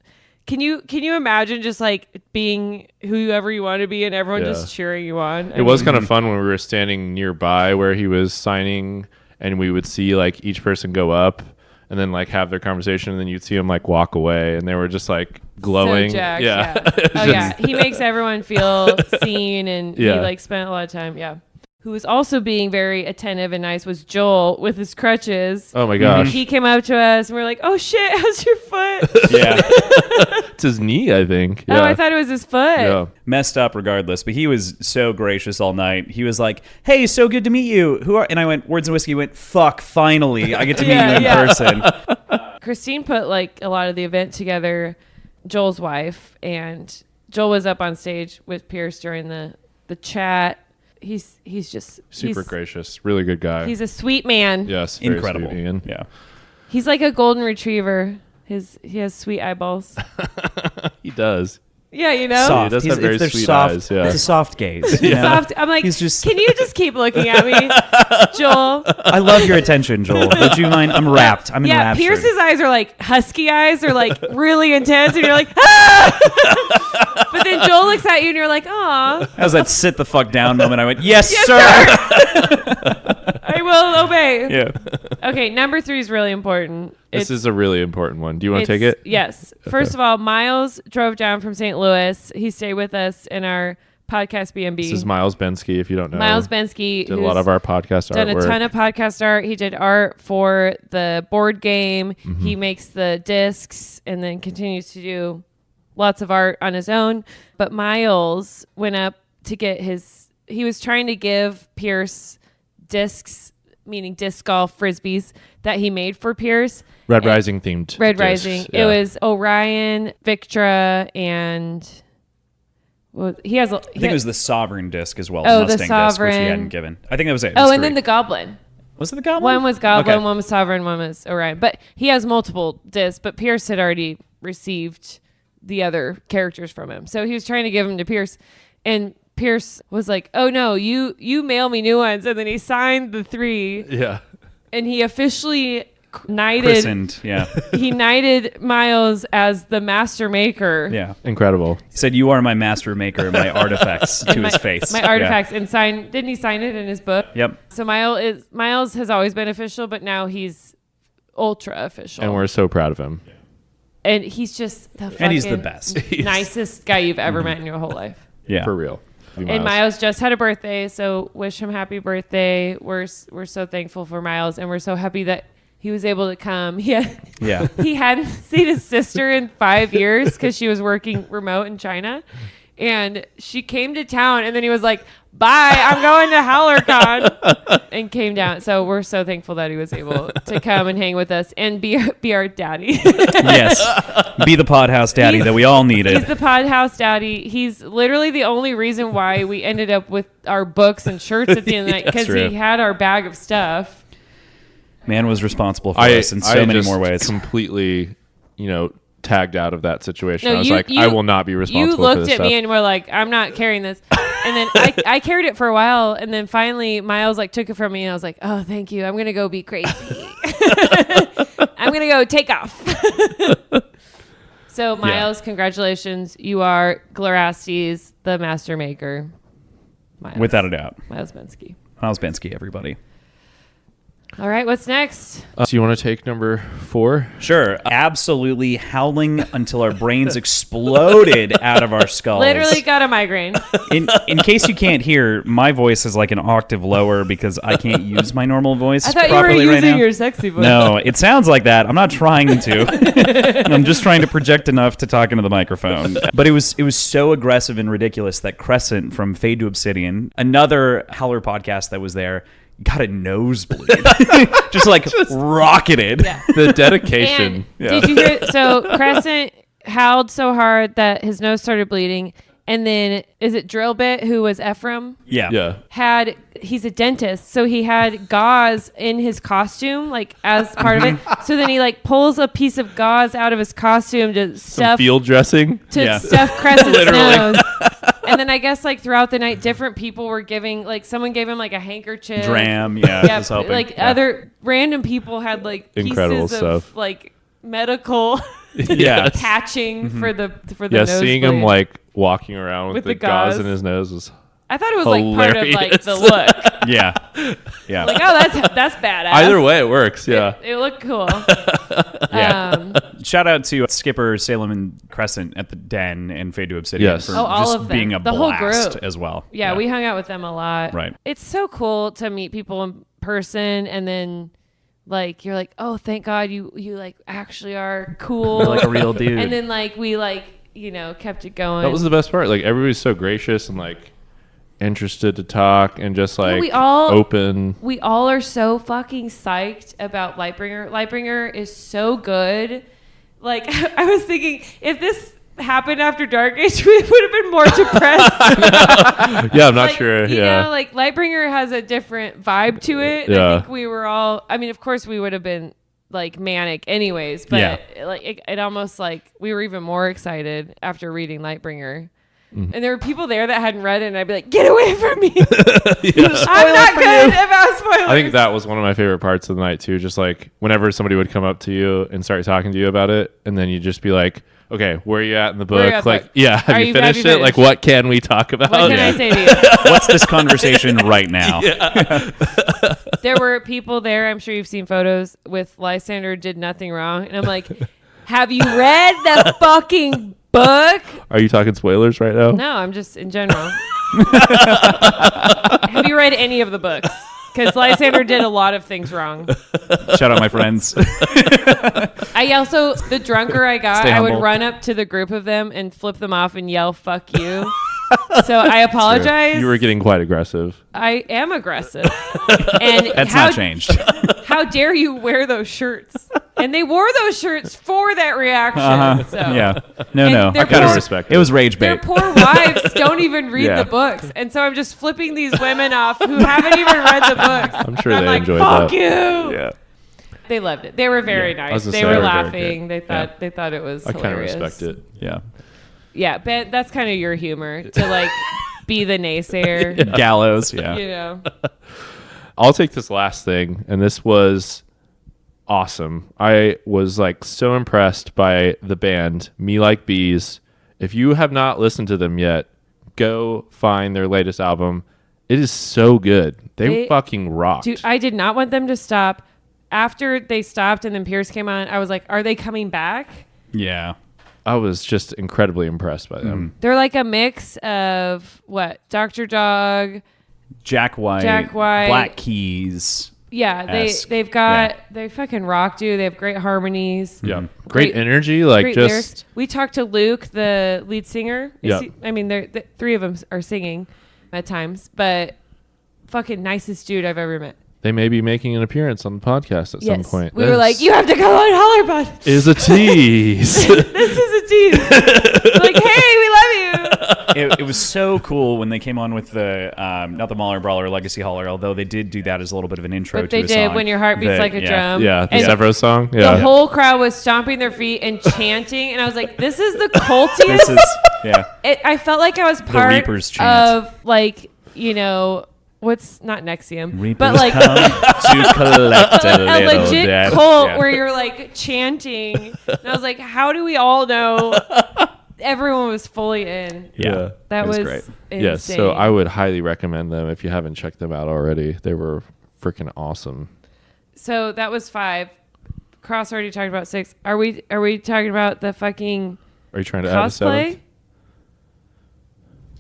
Can you imagine just like being whoever you want to be and everyone Yeah. just cheering you on? It was kind of fun when we were standing nearby where he was signing, and we would see like each person go up and then like have their conversation, and then you'd see them like walk away, and they were just like glowing. So jacked, yeah. Oh yeah. He makes everyone feel seen, and Yeah. he like spent a lot of time. Yeah. Who was also being very attentive and nice was Joel with his crutches. Oh my gosh. He came up to us and we are like, "Oh shit, how's your foot?" Yeah. It's his knee, I think. Oh, I thought it was his foot. Yeah. Messed up regardless, but he was so gracious all night. He was like, "Hey, so good to meet you. Who are?" And I went, "Words and Whiskey." He went, "Fuck, finally, I get to meet Yeah, you in yeah. person." Christine put like a lot of the event together, Joel's wife, and Joel was up on stage with Pierce during the chat. He's just Super he's, gracious. Really good guy. He's a sweet man. Yes. Very Incredible. sweet, Ian. Yeah. He's like a golden retriever. He has sweet eyeballs. He does. Yeah, you know. Soft. He does have very they're sweet soft. eyes, yeah. It's a soft gaze. you know? Soft. I'm like, He's just- can you just keep looking at me, Joel? I love your attention, Joel. Would you mind? I'm wrapped. I'm Yeah, enraptured. Pierce's eyes are like husky eyes, or like really intense, and you're like, ah! But then Joel looks at you, and you're like, aw, That was that sit the fuck down moment. I went, yes, Yes, sir. I will obey. Yeah. Okay, number 3 is really important. This is a really important one. Do you want to take it? Yes. First of all, Miles drove down from St. Louis. He stayed with us in our podcast B&B. This is Miles Bensky, if you don't know. Miles Bensky, Did a lot of our podcast done artwork. a ton of podcast art. He did art for the board game. Mm-hmm. He makes the discs and then continues to do lots of art on his own. But Miles went up to get he was trying to give Pierce discs, meaning disc golf frisbees that he made for Pierce. Red Rising themed. Red discs, Rising. yeah. It was Orion, Victra, and he has. I think it was the Sovereign disc as well. Oh, the the Mustang disc, which he Sovereign. hadn't given. I think that was it. It Oh, was and 3. then the Goblin. Was it the Goblin? One was Goblin, Okay. one was Sovereign, one was Orion. But he has multiple discs, but Pierce had already received the other characters from him. So he was trying to give them to Pierce. And Pierce was like, "Oh no, you mail me new ones." And then he signed the 3 Yeah. and he officially knighted Christened. Yeah. he knighted Miles as the master maker. Yeah. Incredible. He said, "You are my master maker, my artifacts," to his face. My Yeah. artifacts, and didn't he sign it in his book? Yep. So Miles has always been official, but now he's ultra official. And we're so proud of him. And he's just the And he's the fucking best. nicest guy you've ever met in your whole life. Yeah. For real. And Miles just had a birthday, so wish him happy birthday. We're so thankful for Miles, and we're so happy that he was able to come. Yeah. He hadn't seen his sister in 5 years because she was working remote in China. And she came to town, and then he was like, "Bye, I'm going to HowlerCon," and came down. So we're so thankful that he was able to come and hang with us and be our daddy. Yes. Be the pod house daddy that we all needed. He's the pod house daddy. He's literally the only reason why we ended up with our books and shirts at the end of the night, because true. he had our bag of stuff. Man was responsible for us in so many just more ways. completely, tagged out of that situation. No, I was you- like, you- I will not be responsible You for looked this at stuff. me and were like, "I'm not carrying this." And then I carried it for a while, and then finally Miles like took it from me, and I was like, "Oh, thank you. I'm gonna go be crazy. I'm gonna go take off." So Miles, congratulations! You are Glarastes, the master maker. Miles. Without a doubt. Miles Bensky. Miles Bensky, everybody. All right, what's next? So you want to take number 4? Sure. Absolutely howling until our brains exploded out of our skulls. Literally got a migraine. In case you can't hear, my voice is like an octave lower because I can't use my normal voice I thought you were properly right using now. your sexy voice. No, it sounds like that. I'm not trying to. I'm just trying to project enough to talk into the microphone. But it was so aggressive and ridiculous that Crescent from Fade to Obsidian, another Howler podcast that was there, got a nosebleed. just rocketed. Yeah. The dedication. And did you hear? So Crescent howled so hard that his nose started bleeding. And then, is it Drillbit, who was Ephraim? Yeah. He's a dentist, so he had gauze in his costume, like as part of it. So then he like pulls a piece of gauze out of his costume to Some field dressing. stuff Crescent's nose. And then I guess like throughout the night, different people were giving, like someone gave him like a handkerchief. Dram, Yeah, was helping. like other random people had like Incredible pieces stuff. of like medical Yeah. patching for the Yeah, nosebleed. seeing him like walking around with the gauze in gauze. his nose was I thought it was like part of like hilarious. the look. Yeah. Like, oh, that's badass. either way it works. Yeah. It looked cool. Yeah. Shout out to Skipper, Salem, and Crescent at the Den and Fade to Obsidian Yes. for Oh, all just of them. being a The whole blast group. as well. Yeah, we hung out with them a lot. Right. It's so cool to meet people in person, and then like you're like, oh, thank God you like actually are cool, You're like a real dude. And then like we like kept it going. That was the best part. Like everybody's so gracious and like interested to talk and just like we all- open. We all are so fucking psyched about Lightbringer. Lightbringer is so good. Like I was thinking, if this happened after Dark Age, we would have been more depressed. Yeah, I'm not Like, sure. You Yeah. know, like Lightbringer has a different vibe to it. Yeah. I think we were all. I mean, of course, we would have been like manic, anyways. But like it almost like we were even more excited after reading Lightbringer. And there were people there that hadn't read it, and I'd be like, "Get away from me! I'm not good about spoilers." I think that was one of my favorite parts of the night too. Just like whenever somebody would come up to you and start talking to you about it, and then you just be like, "Okay, where are you at in the Where are you book? at the Like, book? yeah, have you finished it? Like, what can we talk about?" What can I say to you? What's this conversation right now? There were people there. I'm sure you've seen photos with Lysander did nothing wrong, and I'm like, "Have you read the fucking book?" Are you talking spoilers right now? No, I'm just in general. Have you read any of the books? Because Lysander did a lot of things wrong. Shout out my friends. I also, the drunker I got, Stay I would humble. run up to the group of them and flip them off and yell, "Fuck you." So I apologize. You were getting quite aggressive. I am aggressive. And That's not changed. How dare you wear those shirts? And they wore those shirts for that reaction. So. Yeah. No, And no. they're I kinda poor- respect it was rage Their bait. poor wives don't even read Yeah. the books. And so I'm just flipping these women off who haven't even read the books. I'm sure And they like, enjoyed "Fuck that. you." Yeah, They loved it. They were very I was nice. gonna They say, were they were very laughing. They thought Yeah. they thought it was I kind of hilarious. respect it. Yeah. Yeah, but that's kind of your humor to like be the naysayer. Gallows. Yeah. You know. I'll take this last thing, and this was awesome. I was like so impressed by the band Me Like Bees. If you have not listened to them yet, go find their latest album. It is so good. They fucking rocked. Dude, I did not want them to stop. After they stopped and then Pierce came on, I was like, are they coming back? Yeah. I was just incredibly impressed by them. They're like a mix of what? Dr. Dog. Jack White. Black Keys. Yeah, Esque. they've got they fucking rock, dude. They have great harmonies. Yeah, Great- great energy. Like Great just lyrics. We talked to Luke, the lead singer. Yeah. I mean, the three of them are singing at times, but fucking nicest dude I've ever met. they may be making an appearance on the podcast at some Yes. point. We were like, you have to come on HowlerPod. is a tease. This is a tease. Like, hey, we love you. It was so cool when they came on with the not the Mauler Brawler Legacy Hauler, although they did do that as a little bit of an intro But to they the did song. When Your Heart Beats Like a Drum. Yeah, the And Severo song. the Yeah, whole crowd was stomping their feet and chanting, and I was like, this is the cultiest. This is I felt like I was part Reaper's chant. of, like, you know, what's not Nexium, Reapers but like come to collect a a little legit debt. cult Yeah. where you're like chanting. And I was like, how do we all know? Everyone was fully in. Yeah. That It was was great. insane. yes. So I would highly recommend them if you haven't checked them out already. They were freaking awesome. So that was 5. Cross already talked about 6. Are we talking about the fucking Are you trying to add a 7th? cosplay?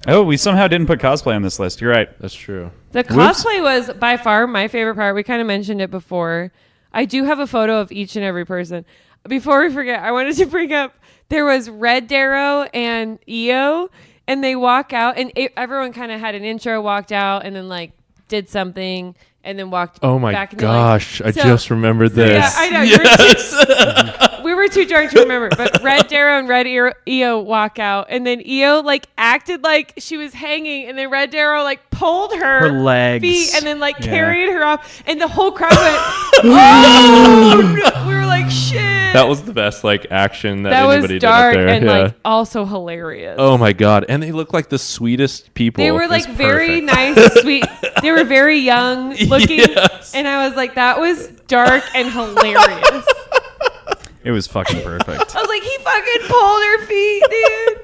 Oh, we somehow didn't put cosplay on this list. You're right. That's true. The Whoops. cosplay was by far my favorite part. We kind of mentioned it before. I do have a photo of each and every person. Before we forget, I wanted to bring up there was Red Darrow and EO, and they walk out, and everyone kind of had an intro, walked out, and then like did something, and then walked. Oh my back gosh! I just remembered this. Yeah, I know. Yes. We were too drunk to remember, but Red Darrow and Red EO walk out, and then EO like acted like she was hanging, and then Red Darrow like pulled her legs feet, and then like Yeah. carried her off, and the whole crowd went, "Oh!" We were like, "Shit!" That was the best like action that That anybody was dark did up there. and Yeah. like also hilarious. Oh my god! And they look like the sweetest people. They were like It's very perfect. nice, sweet. They were very young looking, Yes. and I was like, that was dark and hilarious. It was fucking perfect. I was like, he fucking pulled her feet, dude.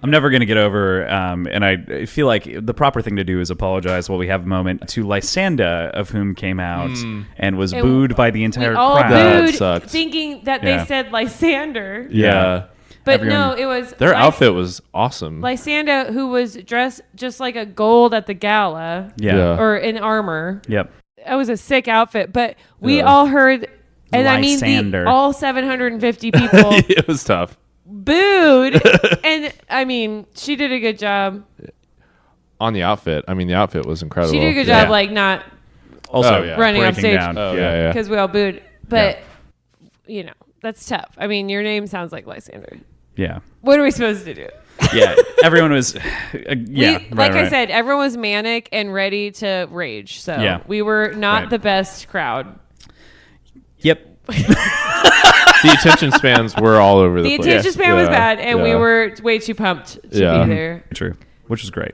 I'm never going to get over, and I feel like the proper thing to do is apologize while we have a moment to Lysanda, of whom came out and was And booed by the entire We all crowd. That booed, sucked. thinking that Yeah. they said Lysander, Yeah. but Everyone- no, it was Their outfit was awesome. Lysanda, who was dressed just like a gold at the gala, Yeah. or in armor. Yep. That was a sick outfit, but we Yeah. all heard, and I mean, Lysander. all 750 people It was tough. booed, and I mean, she did a good job. On the outfit. I mean, the outfit was incredible. She did a good Yeah. job, like not Also, Oh, yeah. running off breaking stage down. Oh, yeah. because we all booed. But you know, that's tough. I mean, your name sounds like Lysander. Yeah. What are we supposed to do? Yeah. Everyone was, yeah. Like I right. said, everyone was manic and ready to rage. So Yeah. we were not Right. the best crowd. Yep. The attention spans were all over the The place. attention span was Yeah. bad, and we Yeah. were way too pumped to Yeah. be there. True. Which was great.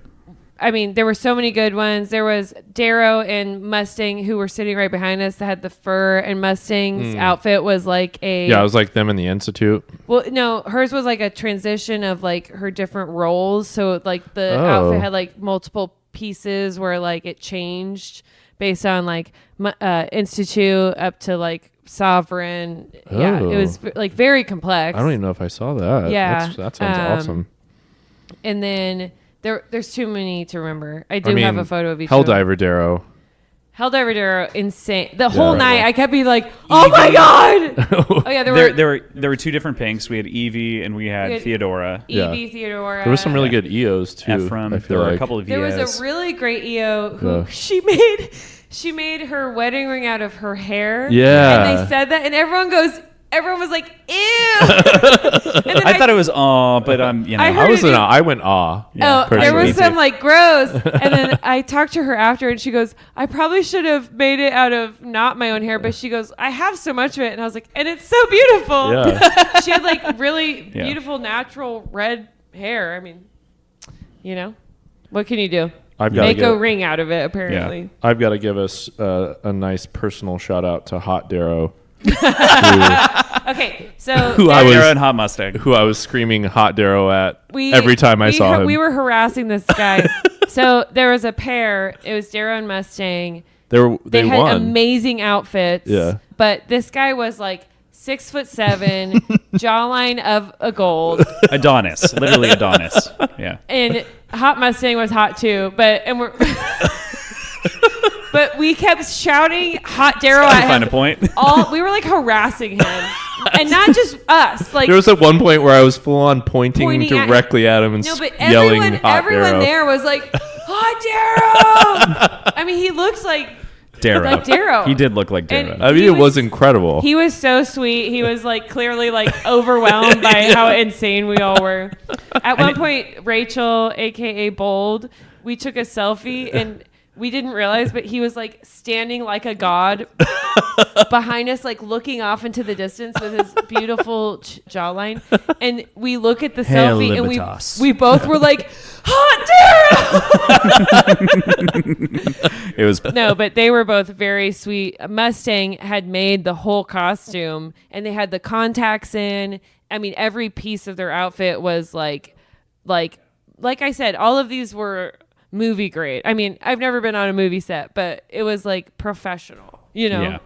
I mean, there were so many good ones. There was Darrow and Mustang who were sitting right behind us that had the fur, and Mustang's outfit was like a Yeah, it was like them in the Institute. well, no, hers was like a transition of like her different roles. So like the Oh. outfit had like multiple pieces where like it changed based on like Institute up to like Sovereign. Yeah, it was like very complex. I don't even know if I saw that. Yeah. That sounds awesome. And then there's too many to remember. I do have a photo of each. Helldiver Darrow. Helldiver Darrow, insane. The whole right. night, I kept being like, "Oh my god!" Oh yeah, There were two different pinks. We had Evie and we had We had Theodora. Evie, Theodora. There was some really good EOs too. Ephraim. I There feel were like. a couple of There was EOs. a really great EO who Yeah. she made her wedding ring out of her hair. Yeah. And they said that, and everyone was like, "Ew!" And then I thought it was but you know. I heard I went aw. Yeah, oh, there personally. was some like gross. And then I talked to her after, and she goes, "I probably should have made it out of not my own hair," but she goes, "I have so much of it," and I was like, "And it's so beautiful." Yeah. She had like really Yeah. beautiful natural red hair. I mean, you know, what can you do? I've got to Make a ring out of it, apparently. I've got to give us a nice personal shout out to Hot Darrow, Okay, so Who I there- was- Theodora and Hot Mustang. who I was screaming Hot Darrow at we- every time I we saw him. We were harassing this guy. So there was a pair. It was Darrow and Mustang. They had won. amazing outfits. Yeah. But this guy was like 6'7", jawline of a gold, Adonis. Literally Adonis. Yeah. and Hot Mustang was hot too. But but we kept shouting Hot Darrow Trying to at find him. a point. We were like harassing him, and not just us. Like There was at one point where I was full on pointing Pointing at- directly at him and no, but yelling Hot everyone Darrow. there was like Hot Darrow. I mean, he looks like Darrow. Like Darrow. He did look like And- Darrow. I mean, He it was was- incredible. he was so sweet. He was like clearly like overwhelmed by how insane we all were. At one point, Rachel, aka Bold, we took a selfie and we didn't realize, but he was like standing like a god behind us, like looking off into the distance with his beautiful jawline. And we look at the selfie and Libertas. we both were like, Hot Darrow! It was No, but they were both very sweet. Mustang had made the whole costume, and they had the contacts in. I mean, every piece of their outfit was like I said, all of these were movie grade. I mean, I've never been on a movie set, but it was like professional. you know. Yeah.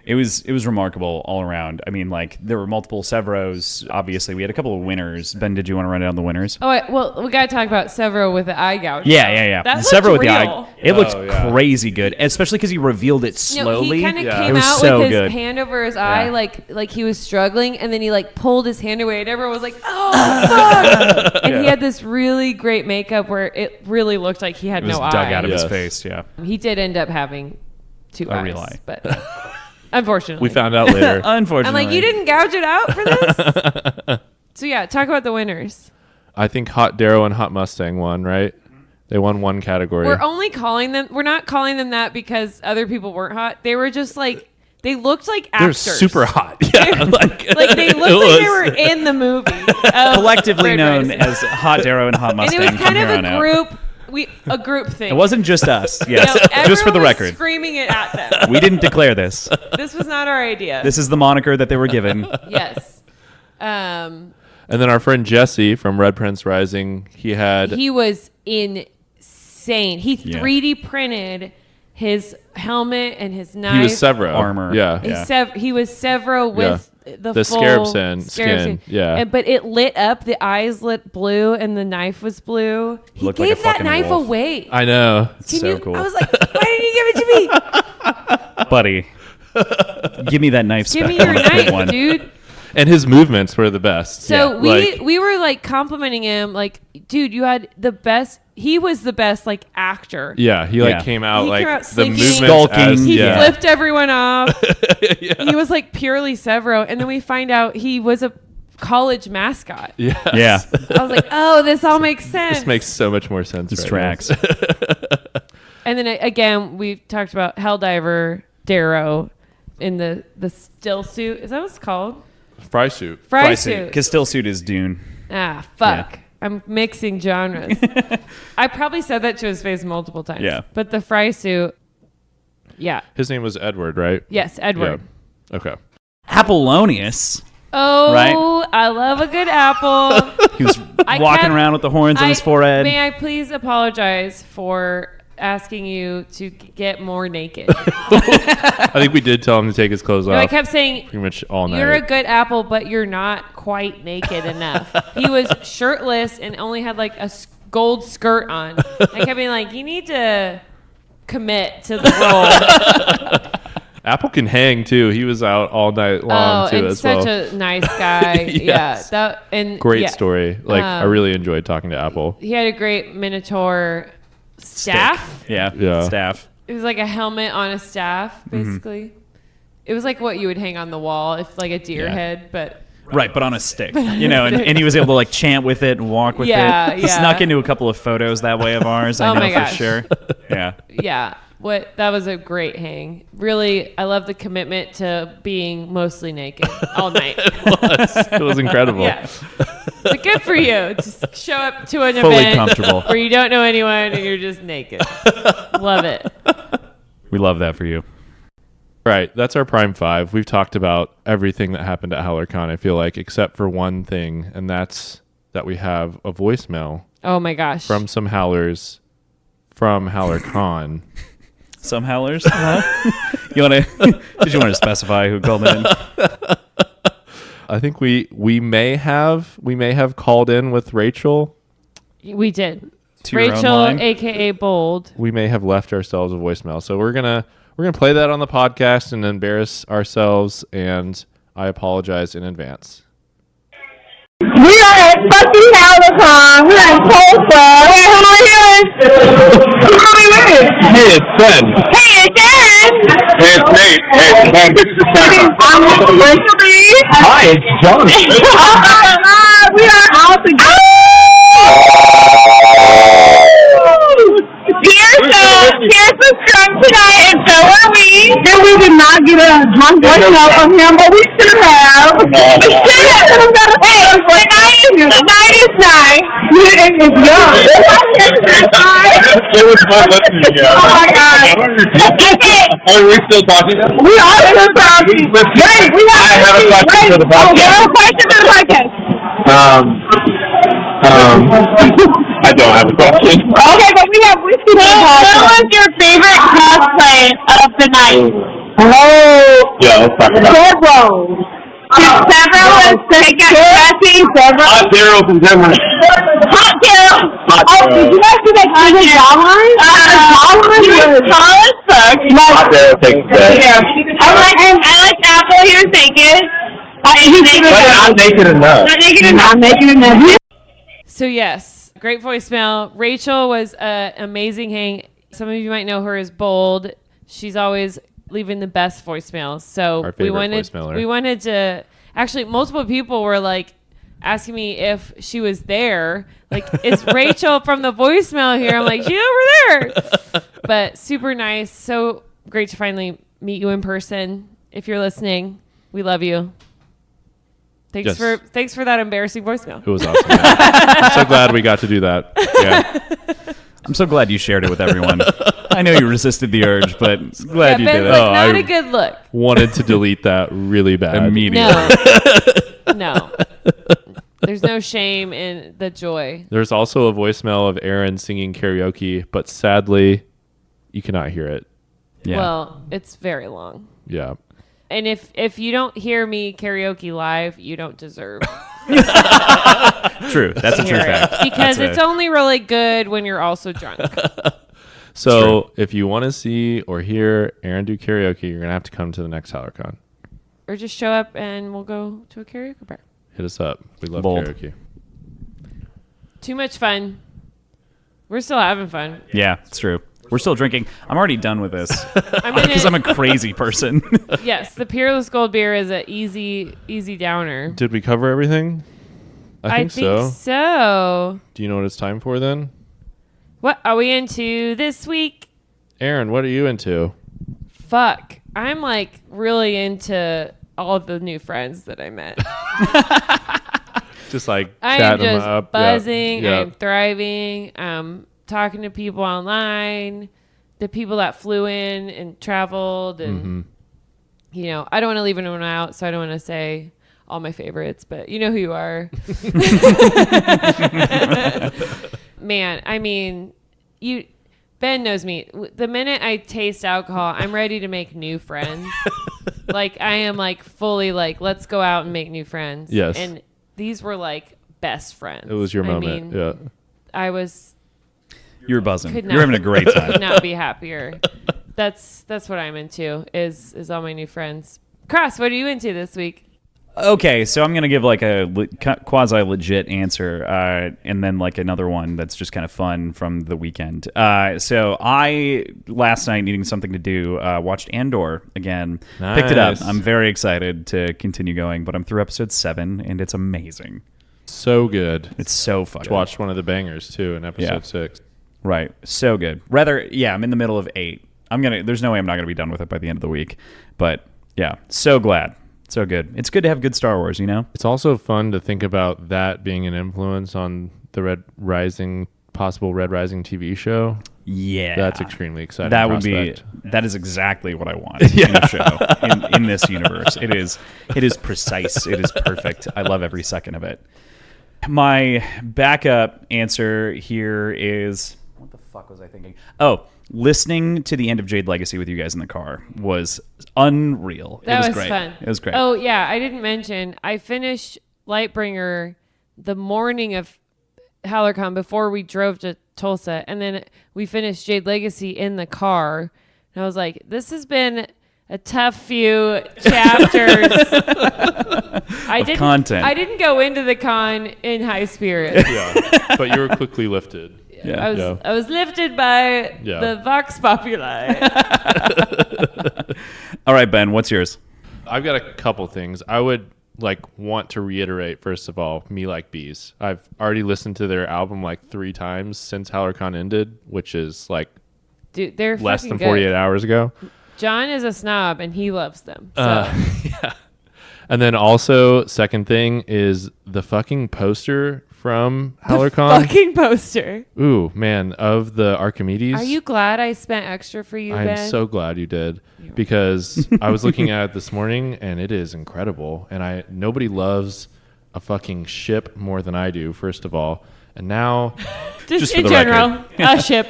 It was remarkable all around. I mean, like, there were multiple Severos. Obviously, we had a couple of winners. Ben, did you want to run down the winners? Oh, well, we got to talk about Severo with the eye gouge. Yeah. That Severo looked with the real. eye. It looked crazy good, especially because he reveled it slowly. He kind of came It was out so with his good. hand over his eye, like he was struggling, and then he like pulled his hand away, and everyone was like, "Oh, fuck!" And he had this really great makeup where it really looked like he had It was no eye. dug out of his face. Yeah. He did end up having two eyes, real eye. but unfortunately, We found out later. Unfortunately, I'm like, you didn't gouge it out for this. So yeah, talk about the winners. I think Hot Darrow and Hot Mustang won, right? They won one category. We're not calling them that because other people weren't hot. They were just like, they looked like They're actors. super hot. Yeah, like they looked like they were in the movie. collectively Red known Rising. as Hot Darrow and Hot And Mustang. it was kind from of here on a out. group thing. It wasn't just us. Yes, You know, just for the everyone was record, screaming it at them. we didn't declare this. This was not our idea. This is the moniker that they were given. Yes. And then our friend Jesse from Red Prince Rising, he was insane. He Yeah. 3D printed his helmet and his knife. he was Severo. Armor. Yeah. He was Severo with the full scarab skin. Yeah. But it lit up. The eyes lit blue, and the knife was blue. He Looked like a gave that fucking knife wolf. away. I know. It's so cool. I was like, why didn't you give it to me? Buddy. Give me that knife. Give me spec. your I want that knife, one. dude. And his movements were the best. So Yeah. we were like complimenting him, like, dude, you had the best. He was the best like actor. Yeah, he Yeah. came out He like came out the slinking. movements Skulking. as- He yeah. flipped everyone off. Yeah. He was like purely Severo, and then we find out he was a college mascot. Yes. Yeah. I was like, oh, this all makes sense. This makes so much more sense. This right tracks. now. And then again, we talked about Helldiver Darrow in the still suit. Is that what it's called? Fry suit. Fry suit. Because still suit is Dune. Ah, fuck. Yeah. I'm mixing genres. I probably said that to his face multiple times. Yeah. But the fry suit, yeah. His name was Edward, right? Yes, Edward. Yeah. Okay. Apollonius. Oh, Right. I love a good apple. He was I walking kept- around with the horns on his forehead. May I please apologize for asking you to get more naked? I think we did tell him to take his clothes No, off I kept saying, pretty much all night. you're a good apple, but you're not quite naked enough. He was shirtless and only had like a gold skirt on. I kept being like, you need to commit to the role. Apple can hang too. He was out all night long too and as such well. a nice guy. Yes. Great Yeah. story. Like I really enjoyed talking to Apple. He had a great Minotaur staff. Yeah. Yeah. Staff. It was like a helmet on a staff, basically. It was like what you would hang on the wall if like a deer Yeah. head, but Right, but on a stick, you know, and he was able to like chant with it and walk with Yeah, it. He yeah. snuck into a couple of photos that way of ours. I Oh know my for gosh. sure. Yeah, yeah. That was a great hang. Really, I love the commitment to being mostly naked all night. It was incredible. Yeah. But good for you. Just show up to an Fully event comfortable. where you don't know anyone and you're just naked. Love it. we love that for you. Right. That's our Prime 5. We've talked about everything that happened at HowlerCon, I feel like, except for one thing, and that's that we have a voicemail Oh my gosh. from some howlers from HowlerCon. Some howlers. You want to? Did you want to specify who called in? I think we may have called in with Rachel. We did. To your own Rachel, line? aka Bold. We may have left ourselves a voicemail. So we're gonna play that on the podcast and embarrass ourselves, and I apologize in advance. We are at fucking HowlerCon. We're in Tulsa. Wait, who are we with? Who are we with? Hey, it's Ben. Hey, it's Aaron. Hey, it's Nate. Hey, it's Ben. Good to see you. I'm Elizabeth. Hi, it's Johnny. We are all together. Here's the scrum tonight, and so are we. And we did not get a drunk voicemail from him, but we should have. We should have. Hey, the night is nice. It's young. It was fun listening to you. Oh my God. Are we still talking? We are still talking. Wait, we have I have a question for the podcast. we have a question for the podcast. I don't have a question. Okay, but we still talking. Who was your favorite cosplay highlight of the night. Oh, Yeah, let's talk about it. several. Several is take it dressing, several. Hot zeros and Denver. Hot Zero. Oh, did you guys see that crazy jawline? Jawline was tall as fuck. Hot zero takes that. I like Apple. He was naked. I'm naked enough. Not naked enough. I'm naked enough. So yes, great voicemail. Rachel was amazing hang. Some of you might know her as Bold. She's always leaving the best voicemails. So Our favorite voicemailer. we wanted to actually multiple people were like asking me if she was there. Like, is Rachel from the voicemail here? I'm like, she's over there. But super nice. So great to finally meet you in person. If you're listening, we love you. Thanks for that embarrassing voicemail. It was awesome. I'm so glad we got to do that. Yeah. I'm so glad you shared it with everyone. I know you resisted the urge, but glad you Ben's did it. like, Oh, not I- a good look. Wanted to delete that really bad. Immediately. No. No. There's no shame in the joy. There's also a voicemail of Aaron singing karaoke, but sadly, you cannot hear it. Yeah. Well, it's very long. Yeah. And if you don't hear me karaoke live, you don't deserve True. That's a true fact. because That's it's only really good when you're also drunk. So if you want to see or hear Aaron do karaoke, you're going to have to come to the next HowlerCon. Or just show up and we'll go to a karaoke bar. Hit us up. We love Bold. karaoke. Too much fun. We're still having fun. Yeah, it's true. We're still drinking. I'm already done with this I'm in because it. I'm a crazy person. Yes, the Peerless Gold beer is an easy downer. Did we cover everything? I think so. so. Do you know what it's time for then? What are we into this week? Aaron, what are you into? Fuck. I'm like really into all of the new friends that I met. Just like I am chatting them just up. buzzing. Yeah. I'm thriving. I'm talking to people online, the people that flew in and traveled. And, you know, I don't want to leave anyone out, so I don't want to say all my favorites, but you know who you are. Man, I mean, Ben knows me. The minute I taste alcohol, I'm ready to make new friends. Like, I am like fully like, let's go out and make new friends. Yes. And these were like best friends. It was your moment. mean, Yeah. I was You were buzzing. could not, You're having a great could time. not be happier. That's what I'm into is all my new friends. Cross, what are you into this week? Okay, so I'm gonna give like a quasi legit answer, and then like another one that's just kind of fun from the weekend. So I last night, needing something to do, watched Andor again. Picked it up. Nice. I'm very excited to continue going, but I'm through episode 7, and it's amazing. So good. It's so fucking Watched one of the bangers too in episode Yeah. 6. right. So good. Rather, yeah, I'm in the middle of 8. There's no way I'm not gonna be done with it by the end of the week. But yeah, so glad. So good. It's good to have good Star Wars, you know? It's also fun to think about that being an influence on the possible Red Rising TV show. Yeah. That's extremely exciting. That prospect. that is exactly what I want in a show, in this universe. It is precise. It is perfect. I love every second of it. My backup answer here is, what the fuck was I thinking? Oh, listening to the end of Jade Legacy with you guys in the car was unreal. That it was was great. fun. It was great. Oh yeah, I didn't mention I finished Lightbringer the morning of HowlerCon before we drove to Tulsa, and then we finished Jade Legacy in the car. And I was like, this has been a tough few chapters. Content. I didn't go into the con in high spirits. Yeah. But you were quickly lifted. Yeah. I was lifted by Yeah. the Vox Populi. All right, Ben, what's yours? I've got a couple things. I would want to reiterate, first of all, Me Like Bees. I've already listened to their album 3 times since HowlerCon ended, which is Dude, they're less fucking than 48 good. hours ago. John is a snob and he loves them. So. Yeah. And then also, second thing is the fucking poster from HowlerCon. Fucking poster. Ooh, man, of the Archimedes. Are you glad I spent extra for you, I'm Ben? so glad you did, because I was looking at it this morning and it is incredible. And nobody loves a fucking ship more than I do, first of all. And now Just for in the general, a ship,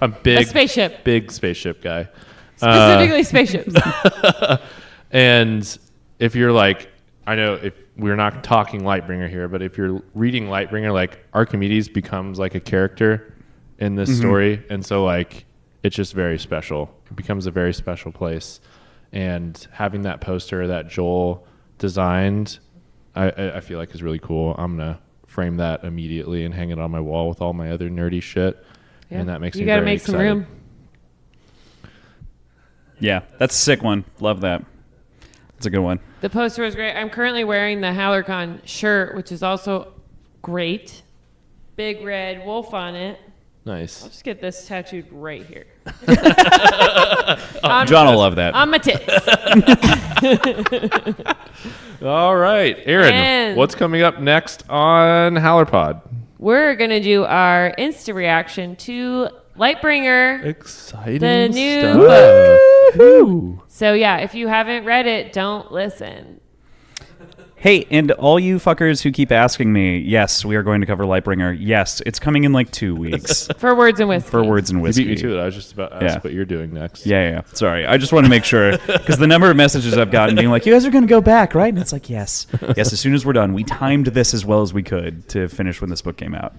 I'm a spaceship, big spaceship guy. specifically spaceships. And if you're like, I know if we're not talking Lightbringer here, but if you're reading Lightbringer, like Archimedes becomes like a character in this story. And so like, it's just very special. It becomes a very special place. And having that poster that Joel designed, I feel like is really cool. I'm going to frame that immediately and hang it on my wall with all my other nerdy shit. Yeah. And that makes You me got to very make excited. some room. Yeah, that's a sick one. Love that. That's a good one. The poster was great. I'm currently wearing the HowlerCon shirt, which is also great. Big red wolf on it. Nice. I'll just get this tattooed right here. John will love that. On my tits. All right, Aaron, And- what's coming up next on HowlerPod? We're going to do our Insta reaction to Lightbringer. Exciting The new stuff. book. Woo. So yeah, if you haven't read it, don't listen. Hey, and all you fuckers who keep asking me, yes, we are going to cover Lightbringer. Yes, it's coming in like 2 weeks For Words and Whiskey. for Words and You Whiskey. beat me to it. I was just about to ask what you're doing next. Yeah. Sorry. I just want to make sure because the number of messages I've gotten being like, you guys are going to go back, right? And it's like, yes. Yes, as soon as we're done. We timed this as well as we could to finish when this book came out.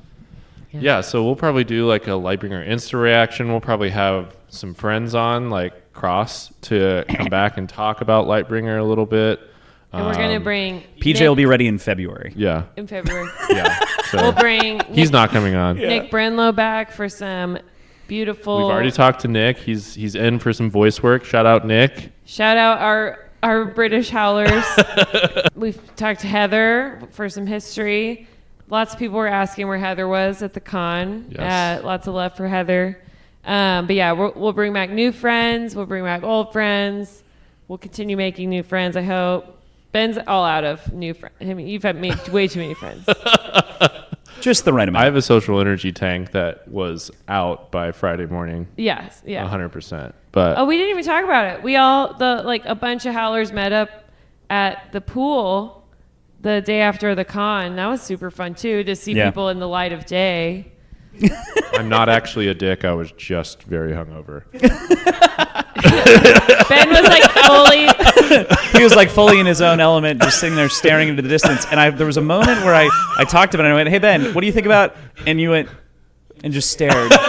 Yeah, so we'll probably do like a Lightbringer Insta reaction. We'll probably have some friends on, like Cross, to come back and talk about Lightbringer a little bit. And we're going to bring PJ Nick will be ready in February. Yeah, in February. yeah. So We'll bring he's not coming on. Nick Brenlow back for some beautiful. We've already talked to Nick. He's in for some voice work. Shout out Nick. Shout out our British howlers. We've talked to Heather for some history. Lots of people were asking where Heather was at the con. Yes. Lots of love for Heather. But yeah, we'll bring back new friends. We'll bring back old friends. We'll continue making new friends, I hope. Ben's all out of new friends. I mean, you've had way too many friends. Just the right I amount. have a social energy tank that was out by Friday morning. Yes, yeah. 100%. But Oh, we didn't even talk about it. We all a bunch of howlers met up at the pool the day after the con. That was super fun too, to see Yeah. people in the light of day. I'm not actually a dick. I was just very hungover. Ben was like fully. He was like fully in his own element, just sitting there staring into the distance. And there was a moment where I talked to him and I went, "Hey Ben, what do you think about?" And you went and just stared. And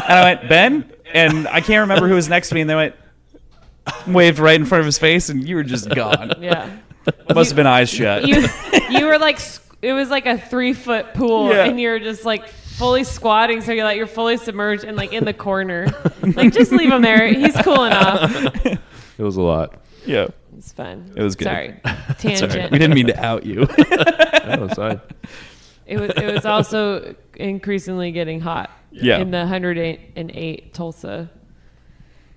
I went, "Ben?" And I can't remember who was next to me. And they went, waved right in front of his face, and you were just gone. Yeah. Must have been eyes shut. You were like, it was like a 3-foot pool, Yeah. and you're just like fully squatting, so you're fully submerged and like in the corner. Like, just leave him there. He's cooling off. It was a lot. Yeah. It's fun. It was good. Sorry. Sorry. Tangent. We didn't mean to out you. That was fine. It was also increasingly getting hot. Yeah. In the 108 Tulsa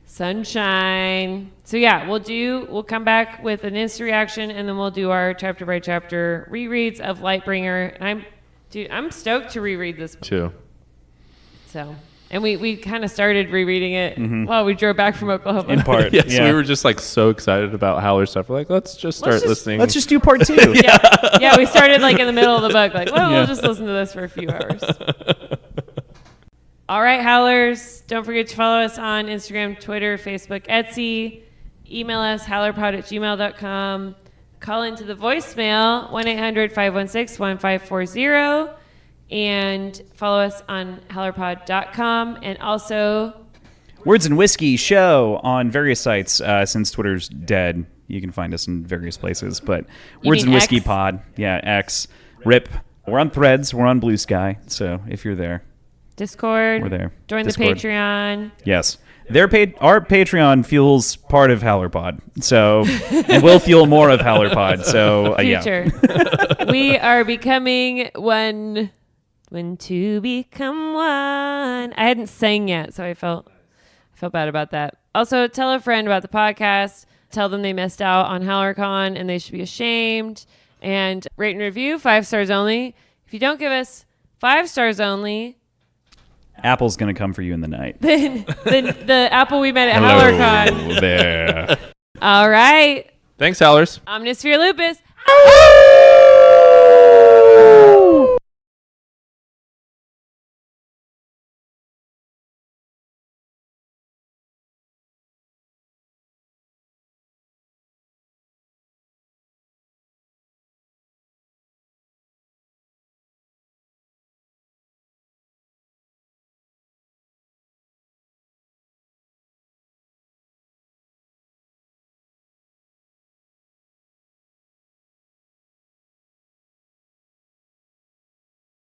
sunshine. So yeah, we'll come back with an Insta reaction, and then we'll do our chapter by chapter rereads of Lightbringer. And I'm stoked to reread this book. Too. So, and we kind of started rereading it while we drove back from Oklahoma. In part. Yes, Yeah. we were just like so excited about Howler stuff. We're like, let's just start listening. Let's just do part 2. yeah, we started like in the middle of the book, like, well, Yeah. we'll just listen to this for a few hours. All right, Howlers, don't forget to follow us on Instagram, Twitter, Facebook, Etsy. Email us, howlerpod@gmail.com. Call into the voicemail, 1-800-516-1540. And follow us on howlerpod.com. And also, Words and Whiskey show on various sites since Twitter's dead. You can find us in various places, but You Words mean and Whiskey X? Pod. Yeah, X. RIP. We're on Threads. We're on Blue Sky. So if you're there, Discord. We're there. Join Discord. the Patreon. yes. Our Patreon fuels part of HowlerPod. So, and will fuel more of HowlerPod. So, yeah. Future. We are becoming one. When to become one. I hadn't sang yet, so I felt bad about that. Also, tell a friend about the podcast. Tell them they missed out on HowlerCon and they should be ashamed. And rate and review, 5 stars only. If you don't give us 5 stars only, Apple's going to come for you in the night. then the apple we met at HowlerCon. Hello there. All right. Thanks, Howlers. Omnisphere Lupus.